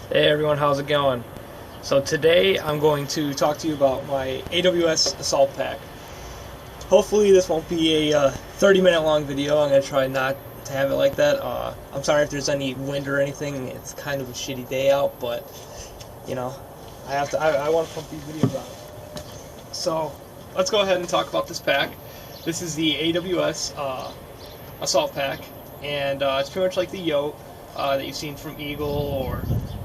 Hey everyone, how's it going? So today I'm going to talk to you about my AWS Assault Pack. Hopefully this won't be a 30-minute long video. I'm going to try not to have it like that. I'm sorry if there's any wind or anything. It's kind of a shitty day out, but you know, I want to pump these videos out. So let's go ahead and talk about this pack. This is the AWS Assault Pack, and it's pretty much like the Yote that you've seen from Eagle or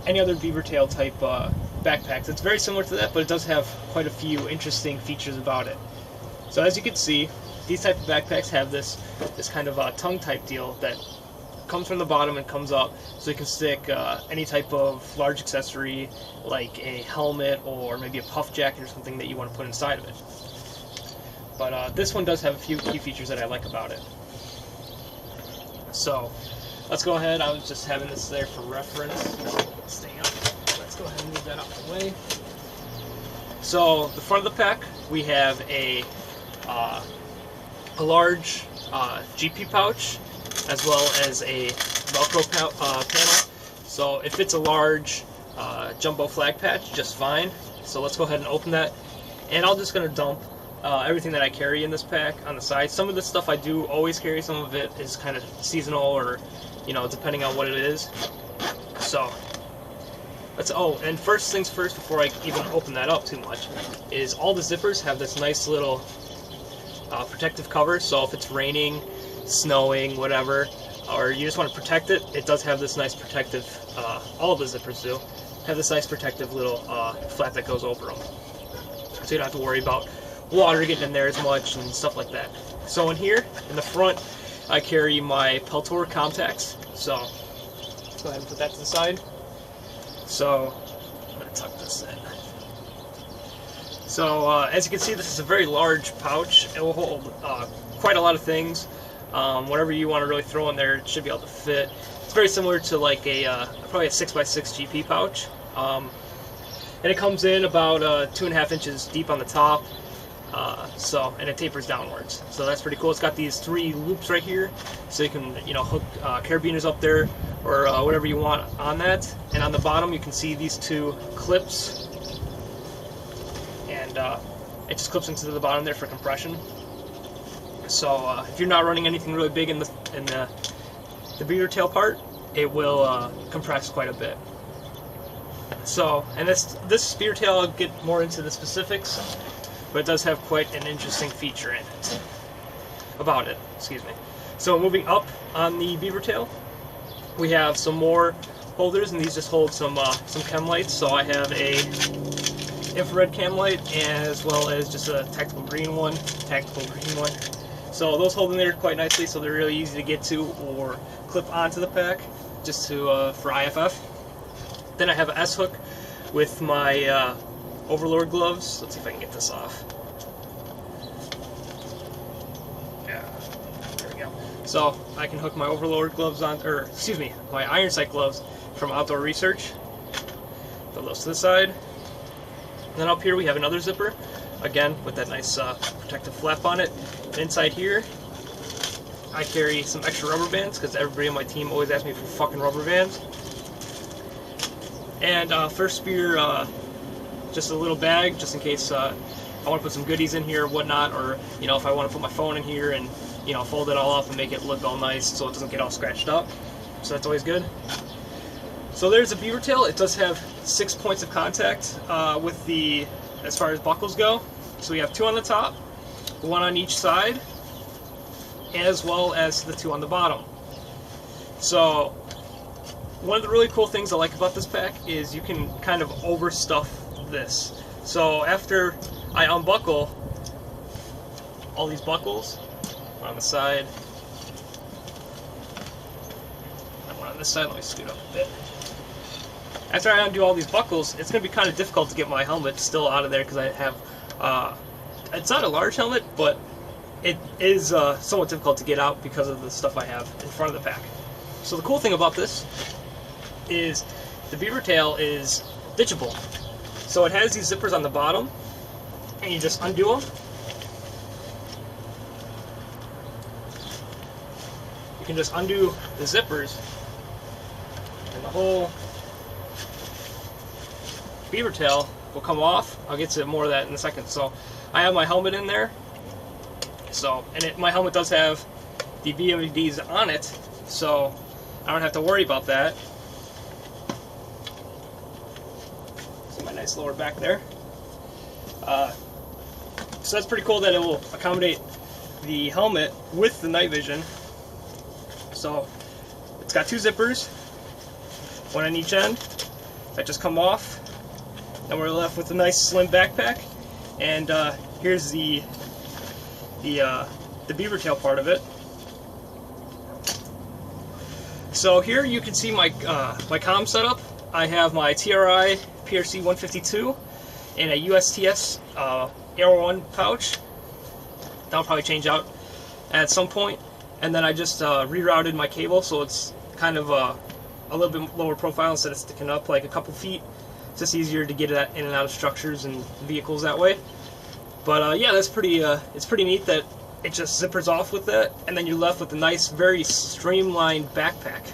any other beaver tail type backpacks. It's very similar to that, but it does have quite a few interesting features about it. So as you can see, these type of backpacks have this kind of tongue type deal that comes from the bottom and comes up, so you can stick any type of large accessory like a helmet or maybe a puff jacket or something that you want to put inside of it. But this one does have a few key features that I like about it. So let's go ahead. I was just having this there for reference. Stay up. Let's go ahead and move that out of the way. So the front of the pack, we have a large GP pouch as well as a Velcro panel. So it fits a large jumbo flag patch just fine. So let's go ahead and open that. And I'm just going to dump everything that I carry in this pack on the side. Some of the stuff I do always carry, some of it is kind of seasonal or, you know, depending on what it is. So and first things first, before I even open that up too much, is all the zippers have this nice little protective cover. So if it's raining, snowing, whatever, or you just want to protect it, it does have this nice protective, all of the zippers do, have this nice protective little flap that goes over them. So you don't have to worry about water getting in there as much and stuff like that. So in here, in the front, I carry my Peltor contacts. So let's go ahead and put that to the side. So I'm going to tuck this in. So as you can see, this is a very large pouch. It will hold quite a lot of things. Whatever you want to really throw in there, it should be able to fit. It's very similar to like probably a 6x6 GP pouch. And it comes in about 2.5 inches deep on the top. And it tapers downwards. So that's pretty cool. It's got these 3 loops right here, so you can, you know, hook carabiners up there or whatever you want on that. And on the bottom, you can see these 2 clips, and it just clips into the bottom there for compression. So if you're not running anything really big in the beaver tail part, it will compress quite a bit. So, and this beaver tail, I'll get more into the specifics, but it does have quite an interesting feature in it. About it, excuse me. So moving up on the beaver tail, we have some more holders, and these just hold some chem lights. So I have a infrared cam light as well as just a tactical green one. So those hold in there quite nicely, so they're really easy to get to or clip onto the pack, just to for IFF. Then I have an S-hook with my Overlord gloves. Let's see if I can get this off. Yeah, there we go. So I can hook my Overlord gloves on, or excuse me, my iron sight gloves from Outdoor Research. Throw those to the side. And then up here we have another zipper, again with that nice protective flap on it. And inside here, I carry some extra rubber bands because everybody on my team always asks me for fucking rubber bands. And first spear. Just a little bag, just in case I want to put some goodies in here or whatnot, or, you know, if I want to put my phone in here and, you know, fold it all up and make it look all nice so it doesn't get all scratched up. So that's always good. So there's a beaver tail. It does have 6 points of contact with the, as far as buckles go. So we have 2 on the top, 1 on each side, as well as the 2 on the bottom. So one of the really cool things I like about this pack is you can kind of overstuff this. So after I unbuckle all these buckles, one on the side, and one on this side, let me scoot up a bit. After I undo all these buckles, it's going to be kind of difficult to get my helmet still out of there because I have, it's not a large helmet, but it is somewhat difficult to get out because of the stuff I have in front of the pack. So the cool thing about this is the beaver tail is ditchable. So it has these zippers on the bottom, and you just undo them. You can just undo the zippers, and the whole beaver tail will come off. I'll get to more of that in a second. So I have my helmet in there. So, and my helmet does have the BMDs on it, so I don't have to worry about that. See my nice lower back there. So that's pretty cool that it will accommodate the helmet with the night vision. So it's got two zippers, one on each end, that just come off. Then we're left with a nice slim backpack, and here's the beaver tail part of it. So here you can see my my comm setup. I have my TRI PRC 152 and a USTS Aero 1 pouch. That'll probably change out at some point. And then I just rerouted my cable so it's kind of a little bit lower profile instead of sticking up like a couple feet. It's just easier to get it in and out of structures and vehicles that way. But yeah, that's pretty. It's pretty neat that it just zippers off with that, and then you're left with a nice, very streamlined backpack.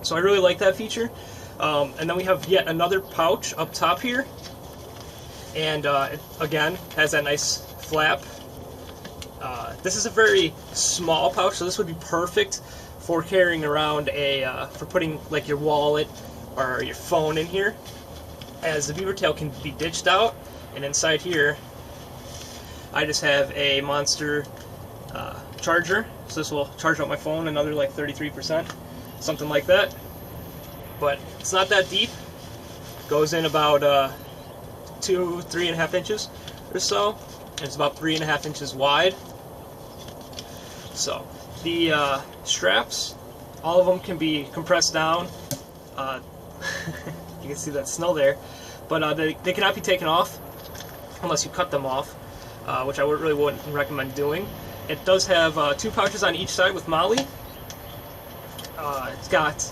So I really like that feature. And then we have yet another pouch up top here, and it again has that nice flap. This is a very small pouch, so this would be perfect for carrying around for putting like your wallet or your phone in here, as the beaver tail can be ditched out, and inside here I just have a monster charger, so this will charge up my phone another like 33%, something like that. But it's not that deep. Goes in about 3.5 inches or so, and it's about 3.5 inches wide. So the straps, all of them can be compressed down. You can see that snow there, but they cannot be taken off unless you cut them off, which I really wouldn't recommend doing. It does have 2 pouches on each side with Molly. It's got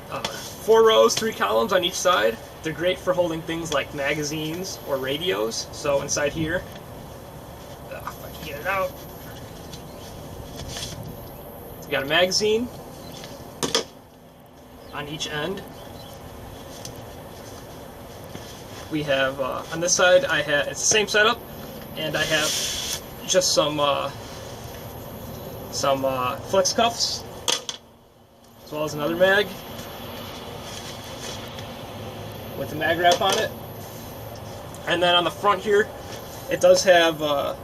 4 rows, 3 columns on each side. They're great for holding things like magazines or radios. So inside here, if I can get it out, you got a magazine on each end. We have on this side, it's the same setup, and I have just some flex cuffs, as well as another mag with the mag wrap on it. And then on the front here, it does have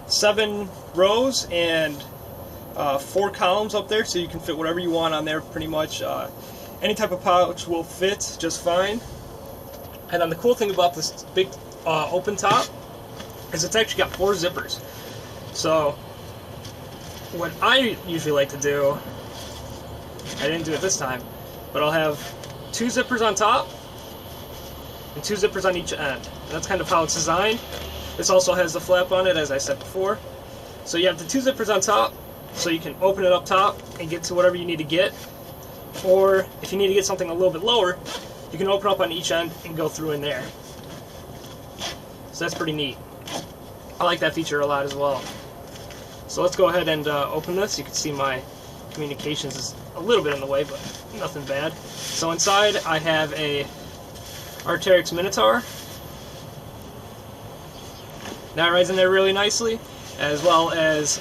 7 rows and 4 columns up there, so you can fit whatever you want on there pretty much. Any type of pouch will fit just fine. And then the cool thing about this big open top is it's actually got 4 zippers. So what I usually like to do, I didn't do it this time, but I'll have 2 zippers on top and 2 zippers on each end. And that's kind of how it's designed. This also has the flap on it, as I said before. So you have the 2 zippers on top, so you can open it up top and get to whatever you need to get. Or if you need to get something a little bit lower, you can open up on each end and go through in there. So that's pretty neat. I like that feature a lot as well. So let's go ahead and open this. You can see my communications is a little bit in the way, but nothing bad. So inside I have a Arc'teryx Minotaur. That rides in there really nicely, as well as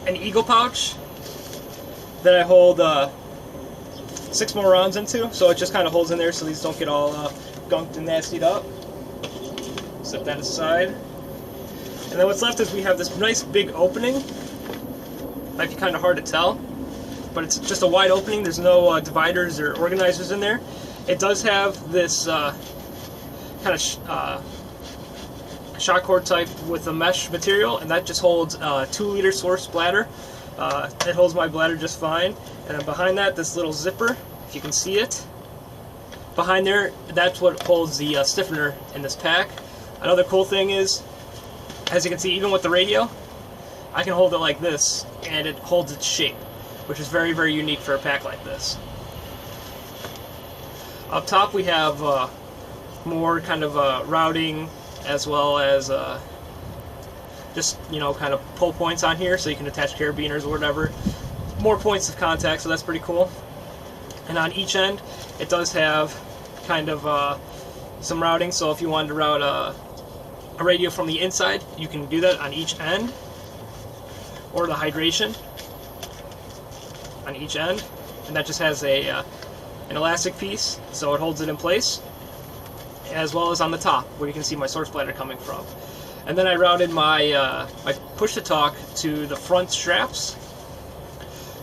an Eagle pouch that I hold 6 more rounds into, so it just kind of holds in there so these don't get all gunked and nastied up. Set that aside. And then what's left is we have this nice big opening. Might be kind of hard to tell, but it's just a wide opening. There's no dividers or organizers in there. It does have this kind of shock cord type with a mesh material, and that just holds 2-liter source bladder. It holds my bladder just fine. And then behind that, this little zipper, if you can see it, behind there, that's what holds the stiffener in this pack. Another cool thing is, as you can see, even with the radio, I can hold it like this, and it holds its shape, which is very, very unique for a pack like this. Up top, we have more kind of routing, as well as just, you know, kind of pull points on here, so you can attach carabiners or whatever. More points of contact, so that's pretty cool. And on each end, it does have kind of some routing. So if you wanted to route a radio from the inside, you can do that on each end, or the hydration on each end, and that just has an elastic piece, so it holds it in place, as well as on the top where you can see my source bladder coming from. And then I routed my my push-to-talk to the front straps.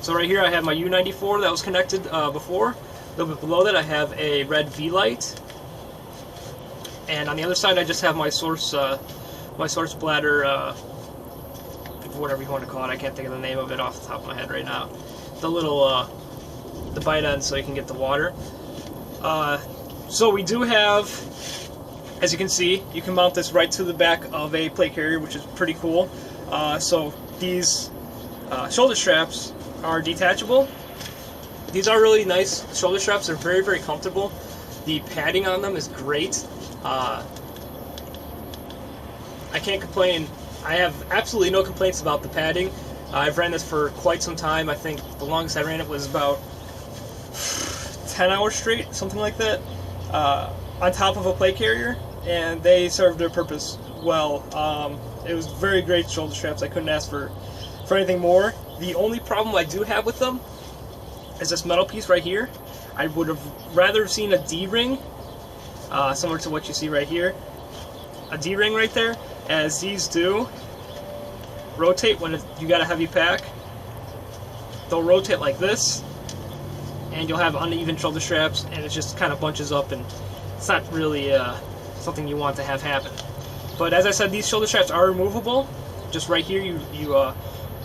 So right here I have my U94 that was connected before. A little bit below that I have a red V-light, and on the other side I just have my source bladder, whatever you want to call it. I can't think of the name of it off the top of my head right now. The little the bite end so you can get the water. So we do have, as you can see, you can mount this right to the back of a plate carrier, which is pretty cool. So these shoulder straps are detachable. These are really nice shoulder straps. They're very, very comfortable. The padding on them is great. I can't complain. I have absolutely no complaints about the padding. I've ran this for quite some time. I think the longest I ran it was about 10 hours straight, something like that, on top of a plate carrier, and they served their purpose well. It was very great shoulder straps. I couldn't ask for anything more. The only problem I do have with them is this metal piece right here. I would have rather seen a D-ring, similar to what you see right here. A D-ring right there, as these do rotate when you got a heavy pack. They'll rotate like this, and you'll have uneven shoulder straps, and it just kind of bunches up, and it's not really something you want to have happen. But as I said, these shoulder straps are removable. Just right here, you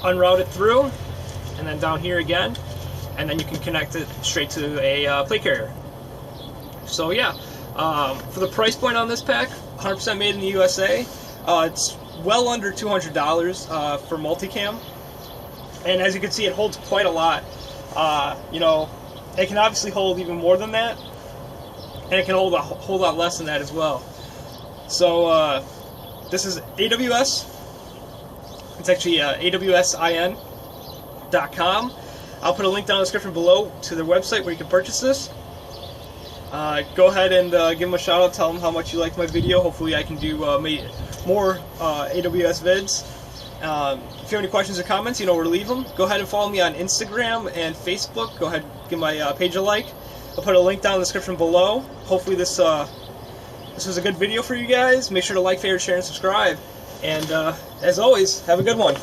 unroute it through, and then down here again, and then you can connect it straight to a plate carrier. So yeah, for the price point on this pack, 100% made in the USA. It's well under $200 for multicam, and as you can see, it holds quite a lot. You know, it can obviously hold even more than that, and it can hold a whole lot less than that as well. So this is AWS. It's actually AWSIN.com. I'll put a link down in the description below to their website where you can purchase this. Go ahead and give them a shout out, tell them how much you liked my video. Hopefully I can do more AWS vids. If you have any questions or comments, you know where to leave them. Go ahead and follow me on Instagram and Facebook. Go ahead and give my page a like. I'll put a link down in the description below. Hopefully this was a good video for you guys. Make sure to like, favorite, share, and subscribe. And as always, have a good one.